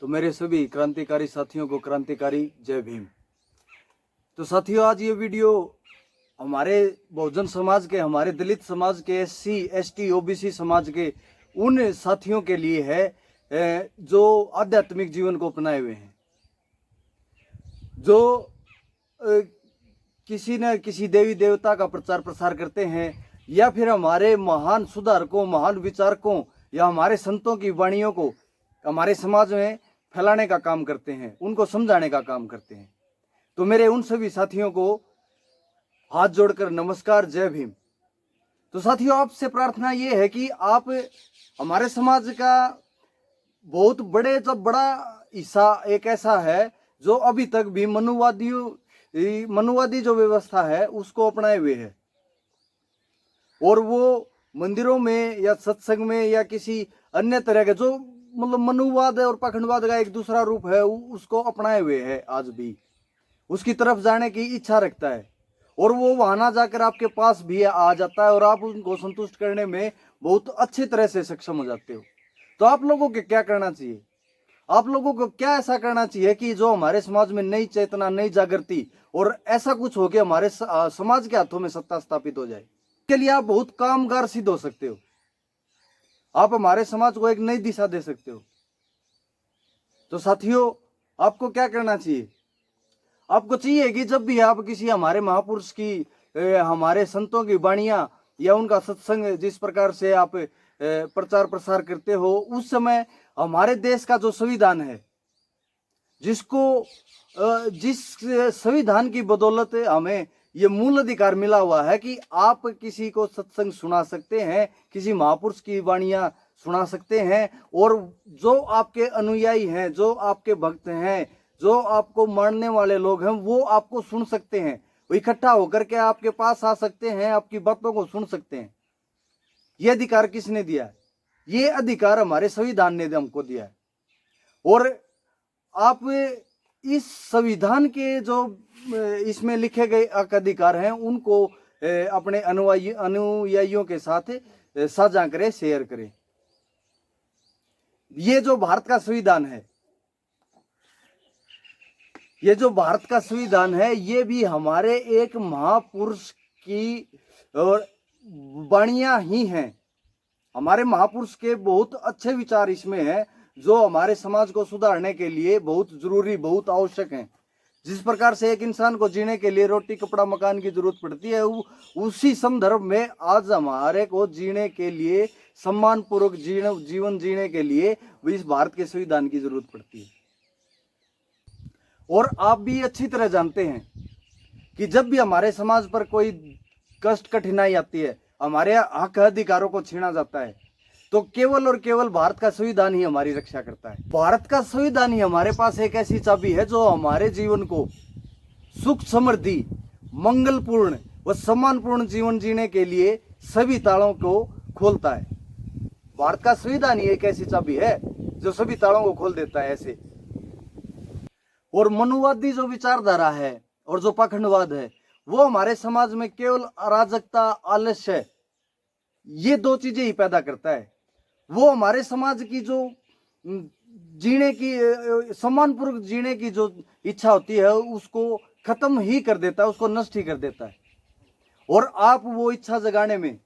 तो मेरे सभी क्रांतिकारी साथियों को क्रांतिकारी जय भीम। तो साथियों, आज ये वीडियो हमारे बहुजन समाज के, हमारे दलित समाज के, SC ST OBC समाज के उन साथियों के लिए है जो आध्यात्मिक जीवन को अपनाए हुए हैं, जो किसी न किसी देवी देवता का प्रचार प्रसार करते हैं, या फिर हमारे महान सुधारकों, महान विचारकों या हमारे संतों की वाणियों को हमारे समाज में फैलाने का काम करते हैं, उनको समझाने का काम करते हैं। तो मेरे उन सभी साथियों को हाथ जोड़कर नमस्कार, जय भीम। तो साथियों, आपसे प्रार्थना ये है कि आप हमारे समाज का बहुत बड़ा हिस्सा एक ऐसा है जो अभी तक भी मनुवादी जो व्यवस्था है उसको अपनाए हुए है, और वो मंदिरों में या सत्संग में या किसी अन्य तरह के जो मतलब मनुवाद और पाखंडवाद का एक दूसरा रूप है उसको अपनाए हुए है, आज भी उसकी तरफ जाने की इच्छा रखता है, और वो वहां ना जाकर आपके पास भी आ जाता है और आप उनको संतुष्ट करने में बहुत अच्छी तरह से सक्षम हो जाते हो। तो आप लोगों को क्या करना चाहिए? आप लोगों को क्या ऐसा करना चाहिए कि जो हमारे समाज में नई चेतना, नई जागृति और ऐसा कुछ हो कि हमारे समाज के हाथों में सत्ता स्थापित हो जाए। इसके लिए आप बहुत कामगार सिद्ध हो सकते हो, आप हमारे समाज को एक नई दिशा दे सकते हो। तो साथियों, आपको क्या करना चाहिए? आपको चाहिए कि जब भी आप किसी हमारे महापुरुष की, हमारे संतों की वाणियां या उनका सत्संग जिस प्रकार से आप प्रचार प्रसार करते हो, उस समय हमारे देश का जो संविधान है, जिस संविधान की बदौलत हमें ये मूल अधिकार मिला हुआ है कि आप किसी को सत्संग सुना सकते हैं, किसी महापुरुष की वाणियां सुना सकते हैं, और जो आपके अनुयायी हैं, जो आपके भक्त हैं, जो आपको मानने वाले लोग हैं, वो आपको सुन सकते हैं, वो इकट्ठा होकर के आपके पास आ सकते हैं, आपकी बातों को सुन सकते हैं। ये अधिकार किसने दिया है? ये अधिकार हमारे संविधान ने हमको दिया है। और आप इस संविधान के जो इसमें लिखे गए अधिकार हैं उनको अपने अनुयायियों के साथ साझा करें, शेयर करें। ये जो भारत का संविधान है, ये जो भारत का संविधान है, ये भी हमारे एक महापुरुष की और वाणियां ही हैं। हमारे महापुरुष के बहुत अच्छे विचार इसमें हैं जो हमारे समाज को सुधारने के लिए बहुत जरूरी, बहुत आवश्यक हैं। जिस प्रकार से एक इंसान को जीने के लिए रोटी, कपड़ा, मकान की जरूरत पड़ती है, उसी संदर्भ में आज हमारे को जीने के लिए, सम्मान पूर्वक जीवन जीने के लिए इस भारत के संविधान की जरूरत पड़ती है। और आप भी अच्छी तरह जानते हैं कि जब भी हमारे समाज पर कोई कष्ट, कठिनाई आती है, हमारे हक अधिकारों को छीना जाता है, तो केवल और केवल भारत का संविधान ही हमारी रक्षा करता है। भारत का संविधान ही हमारे पास एक ऐसी चाबी है जो हमारे जीवन को सुख, समृद्धि, मंगलपूर्ण व सम्मानपूर्ण जीवन जीने के लिए सभी तालों को खोलता है। भारत का संविधान ही एक ऐसी चाबी है जो सभी तालों को खोल देता है ऐसे। और मनुवादी जो विचारधारा है और जो पाखंडवाद है, वो हमारे समाज में केवल अराजकता, आलस्य, ये दो चीजें ही पैदा करता है। वो हमारे समाज की जो जीने की, सम्मानपूर्वक जीने की जो इच्छा होती है उसको खत्म ही कर देता है, उसको नष्ट ही कर देता है। और आप वो इच्छा जगाने में,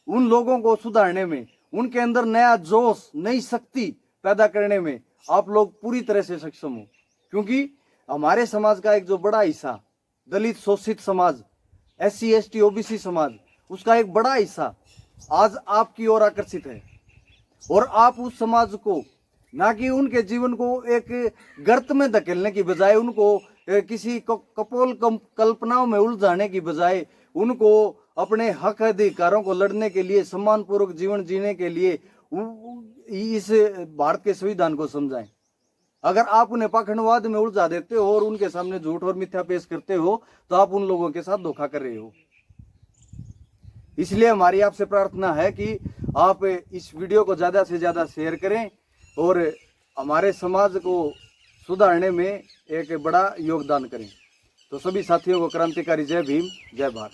उन लोगों को सुधारने में, उनके अंदर नया जोश, नई शक्ति पैदा करने में आप लोग पूरी तरह से सक्षम हो। क्योंकि हमारे समाज का एक जो बड़ा हिस्सा, दलित शोषित समाज, SC ST OBC समाज, उसका एक बड़ा हिस्सा आज आपकी ओर आकर्षित है। और आप उस समाज को, ना कि उनके जीवन को एक गर्त में धकेलने की बजाय, उनको किसी कपोल कल्पनाओं में उलझाने की बजाय, उनको अपने हक अधिकारों को लड़ने के लिए, सम्मानपूर्वक जीवन जीने के लिए इस भारत के संविधान को समझाएं। अगर आप उन्हें पाखंडवाद में उलझा देते हो और उनके सामने झूठ और मिथ्या पेश करते हो, तो आप उन लोगों के साथ धोखा कर रहे हो। इसलिए हमारी आपसे प्रार्थना है कि आप इस वीडियो को ज़्यादा से ज़्यादा शेयर करें और हमारे समाज को सुधारने में एक बड़ा योगदान करें। तो सभी साथियों को क्रांतिकारी जय भीम, जय भारत।